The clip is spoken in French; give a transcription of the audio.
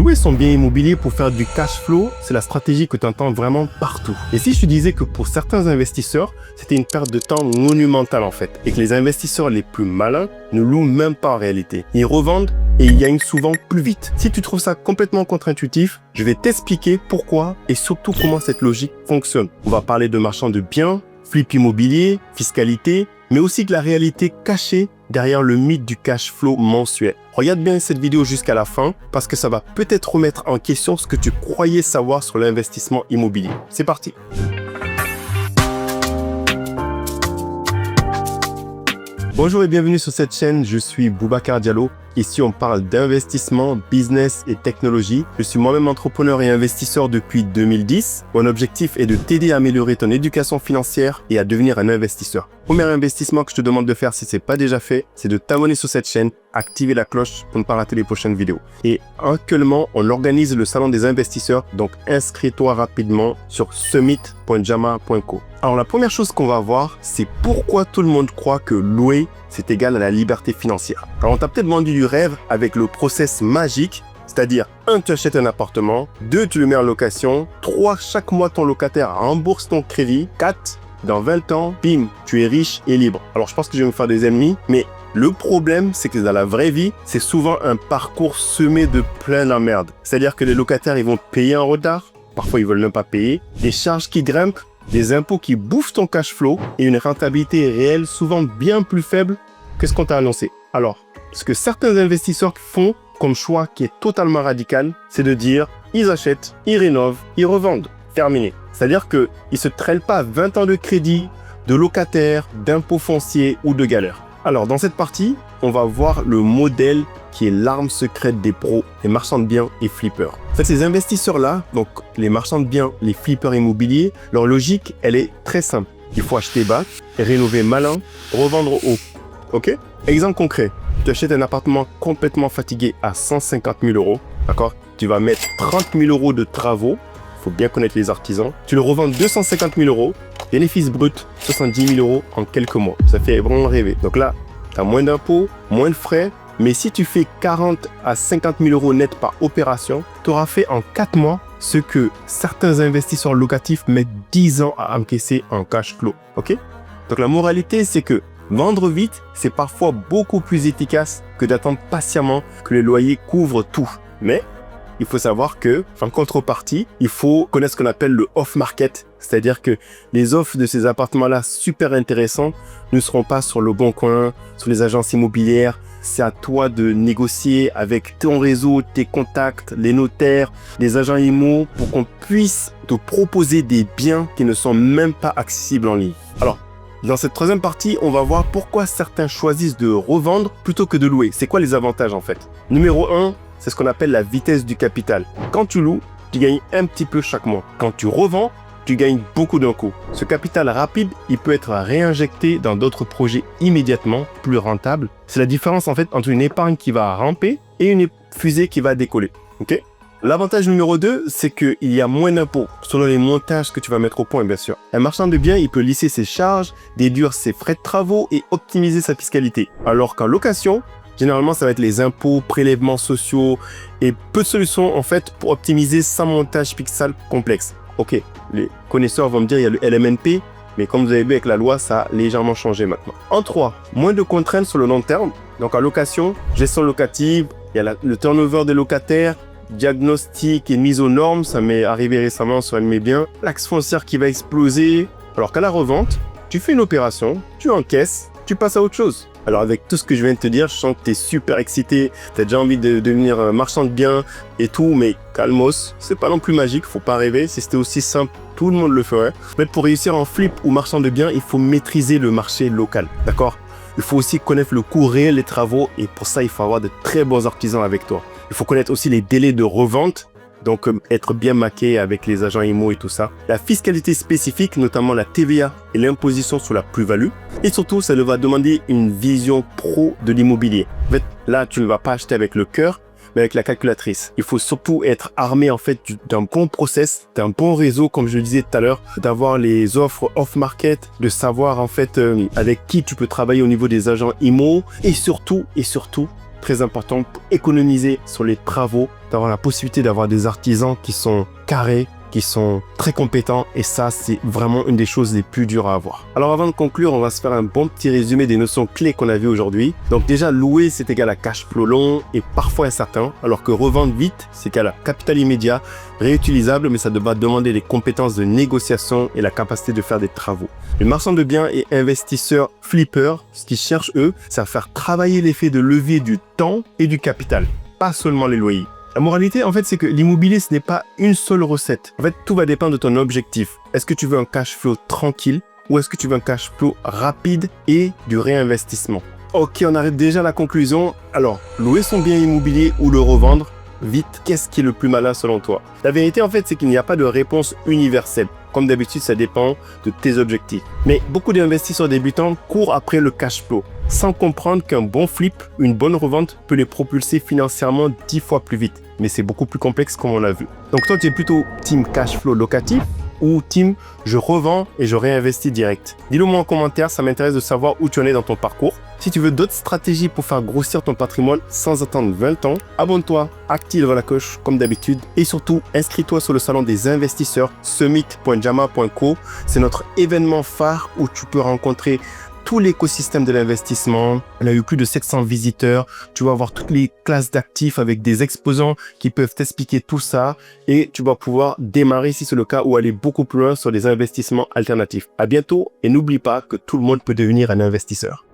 Louer son bien immobilier pour faire du cash flow, c'est la stratégie que tu entends vraiment partout. Et si je te disais que pour certains investisseurs, c'était une perte de temps monumentale en fait, et que les investisseurs les plus malins ne louent même pas en réalité. Ils revendent et ils gagnent souvent plus vite. Si tu trouves ça complètement contre-intuitif, je vais t'expliquer pourquoi et surtout comment cette logique fonctionne. On va parler de marchand de biens, flip immobilier, fiscalité, mais aussi de la réalité cachée derrière le mythe du cash flow mensuel. Regarde bien cette vidéo jusqu'à la fin parce que ça va peut-être remettre en question ce que tu croyais savoir sur l'investissement immobilier. C'est parti! Bonjour et bienvenue sur cette chaîne, je suis Boubacar Diallo. Ici, on parle d'investissement, business et technologie. Je suis moi-même entrepreneur et investisseur depuis 2010. Mon objectif est de t'aider à améliorer ton éducation financière et à devenir un investisseur. Premier investissement que je te demande de faire si ce n'est pas déjà fait, c'est de t'abonner sur cette chaîne, activer la cloche pour ne pas rater les prochaines vidéos. Et actuellement, on organise le salon des investisseurs, donc inscris-toi rapidement sur summit.jama.co. Alors la première chose qu'on va voir, c'est pourquoi tout le monde croit que louer, c'est égal à la liberté financière. Alors on t'a peut-être vendu du rêve avec le process magique, c'est-à-dire 1, tu achètes un appartement, 2, tu le mets en location, 3, chaque mois ton locataire rembourse ton crédit, 4, dans 20 ans, bim, tu es riche et libre. Alors je pense que je vais me faire des ennemis, mais le problème, c'est que dans la vraie vie, c'est souvent un parcours semé de plein d'emmerdes. C'est-à-dire que les locataires, ils vont payer en retard, parfois ils veulent même pas payer, des charges qui grimpent, des impôts qui bouffent ton cash flow et une rentabilité réelle souvent bien plus faible que ce qu'on t'a annoncé. Alors, ce que certains investisseurs font comme choix qui est totalement radical, c'est de dire, ils achètent, ils rénovent, ils revendent. Terminé. C'est-à-dire qu'ils ne se traînent pas 20 ans de crédit, de locataires, d'impôts fonciers ou de galères. Alors, dans cette partie, on va voir le modèle qui est l'arme secrète des pros, les marchands de biens et flippers. En fait, ces investisseurs-là, donc les marchands de biens, les flippers immobiliers, leur logique, elle est très simple. Il faut acheter bas, rénover malin, revendre haut. Ok? Exemple concret, tu achètes un appartement complètement fatigué à 150 000 euros, d'accord? Tu vas mettre 30 000 euros de travaux, il faut bien connaître les artisans. Tu le revends 250 000 euros, bénéfice brut 70 000 euros en quelques mois. Ça fait vraiment rêver. Donc là, tu as moins d'impôts, moins de frais, mais si tu fais 40 à 50 000 euros net par opération, tu auras fait en 4 mois ce que certains investisseurs locatifs mettent 10 ans à encaisser en cash flow. Ok? Donc la moralité, c'est que vendre vite, c'est parfois beaucoup plus efficace que d'attendre patiemment que les loyers couvrent tout. Mais il faut savoir que, en contrepartie, il faut connaître ce qu'on appelle le off-market. C'est-à-dire que les offres de ces appartements-là super intéressants ne seront pas sur le Bon Coin, sur les agences immobilières. C'est à toi de négocier avec ton réseau, tes contacts, les notaires, les agents immo pour qu'on puisse te proposer des biens qui ne sont même pas accessibles en ligne. Alors, dans cette troisième partie, on va voir pourquoi certains choisissent de revendre plutôt que de louer. C'est quoi les avantages en fait? Numéro 1, c'est ce qu'on appelle la vitesse du capital. Quand tu loues, tu gagnes un petit peu chaque mois. Quand tu revends, tu gagnes beaucoup d'un coup. Ce capital rapide, il peut être réinjecté dans d'autres projets immédiatement, plus rentables. C'est la différence en fait entre une épargne qui va ramper et une fusée qui va décoller. Ok? L'avantage numéro 2, c'est qu'il y a moins d'impôts, selon les montages que tu vas mettre au point, bien sûr. Un marchand de biens, il peut lisser ses charges, déduire ses frais de travaux et optimiser sa fiscalité. Alors qu'en location, généralement, ça va être les impôts, prélèvements sociaux et peu de solutions, en fait, pour optimiser sans montage fiscal complexe. Ok, les connaisseurs vont me dire, il y a le LMNP, mais comme vous avez vu avec la loi, ça a légèrement changé maintenant. En 3, moins de contraintes sur le long terme. Donc en location, gestion locative, il y a le turnover des locataires, diagnostic et mise aux normes, ça m'est arrivé récemment sur un de mes biens. L'axe foncière qui va exploser. Alors qu'à la revente, tu fais une opération, tu encaisses, tu passes à autre chose. Alors avec tout ce que je viens de te dire, je sens que tu es super excité, tu as déjà envie de devenir marchand de biens et tout, mais calmos, c'est pas non plus magique, faut pas rêver. Si c'était aussi simple, tout le monde le ferait. Mais pour réussir en flip ou marchand de biens, il faut maîtriser le marché local, d'accord? Il faut aussi connaître le coût réel des travaux et pour ça, il faut avoir de très bons artisans avec toi. Il faut connaître aussi les délais de revente, donc être bien maqué avec les agents IMO et tout ça. La fiscalité spécifique, notamment la TVA et l'imposition sur la plus-value. Et surtout, ça va demander une vision pro de l'immobilier. En fait, là, tu ne vas pas acheter avec le cœur, mais avec la calculatrice. Il faut surtout être armé en fait d'un bon process, d'un bon réseau, comme je le disais tout à l'heure, d'avoir les offres off-market, de savoir en fait avec qui tu peux travailler au niveau des agents IMO et surtout, très important pour économiser sur les travaux, d'avoir la possibilité d'avoir des artisans qui sont carrés, qui sont très compétents, et ça, c'est vraiment une des choses les plus dures à avoir. Alors avant de conclure, on va se faire un bon petit résumé des notions clés qu'on a vues aujourd'hui. Donc déjà, louer, c'est égal à cash flow long et parfois incertain, alors que revendre vite, c'est égal à capital immédiat, réutilisable, mais ça va demander des compétences de négociation et la capacité de faire des travaux. Les marchands de biens et investisseurs flippers, ce qu'ils cherchent eux, c'est à faire travailler l'effet de levier du temps et du capital, pas seulement les loyers. La moralité, en fait, c'est que l'immobilier, ce n'est pas une seule recette. En fait, tout va dépendre de ton objectif. Est-ce que tu veux un cash flow tranquille ou est-ce que tu veux un cash flow rapide et du réinvestissement? Ok, on arrive déjà à la conclusion. Alors, louer son bien immobilier ou le revendre vite, qu'est-ce qui est le plus malin selon toi? La vérité, en fait, c'est qu'il n'y a pas de réponse universelle. Comme d'habitude, ça dépend de tes objectifs. Mais beaucoup d'investisseurs débutants courent après le cash flow, sans comprendre qu'un bon flip, une bonne revente peut les propulser financièrement 10 fois plus vite. Mais c'est beaucoup plus complexe comme on l'a vu. Donc toi, tu es plutôt team cash flow locatif ou team je revends et je réinvestis direct? Dis-le moi en commentaire, ça m'intéresse de savoir où tu en es dans ton parcours. Si tu veux d'autres stratégies pour faire grossir ton patrimoine sans attendre 20 ans, abonne-toi, active la cloche comme d'habitude et surtout inscris-toi sur le salon des investisseurs summit.jama.co. C'est notre événement phare où tu peux rencontrer tout l'écosystème de l'investissement. On a eu plus de 700 visiteurs. Tu vas avoir toutes les classes d'actifs avec des exposants qui peuvent t'expliquer tout ça et tu vas pouvoir démarrer si c'est le cas ou aller beaucoup plus loin sur les investissements alternatifs. À bientôt et n'oublie pas que tout le monde peut devenir un investisseur.